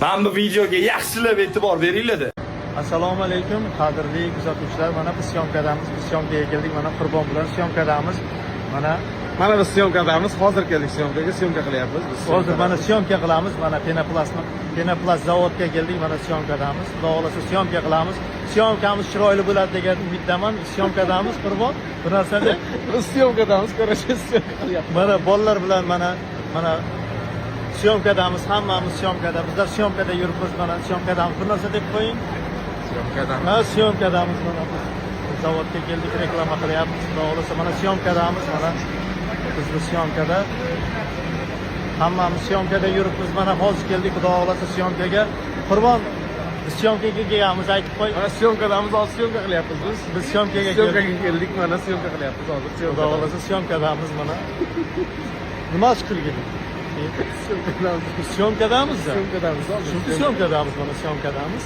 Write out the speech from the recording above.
Mana bu videoga yaxshilab e'tibor beringlar-da. Assalomu alaykum, qadrli kuzatuvchilar. Mana biz syomkadamiz, biz syomkaga keldik. Mana Qurbon bilan syomkadamiz. Mana biz syomkadamiz, hozir keldik syomkaga, syomka qilyapmiz. hozir mana syomka qilamiz. Mana Penoplast zavodga keldik. Mana syomkadamiz. Xudo xolasa syomka qilamiz. Syomkamiz chiroyli bo'ladi degan umiddaman. Syomkadamiz Qurbon. Bir narsada Biz syomkadamiz, ko'rasiz, syomka qilyapmiz. mana bolalar bilan mana syomkadamiz, hammamiz syomkada. Bizlar syomkada yuribmiz, mana syomkadamiz. Bir narsa deb qo'ying. Syomkadamiz. Ha, syomkadamiz mana biz zavodga keldik, reklama qilyapmiz. Xudo xolasa mana syomkadamiz, mana biz syomkada. Hammamiz syomkada yuribmiz, mana hozir keldik, xudo xolasa syomkaga. Qurbon, biz syomkaga kelganmiz, aytib qo'y. Mana syomkadamiz, hozir syomka qilyapmiz biz. Biz syomkaga keldik, mana syomka qilyapmiz hozir. Xudo xolasa syomkadamiz mana. Nima qilgin? Syomkadamiz. Syomkadamiz. Syomkadamiz. Syomkadamiz, mana syomkadamiz.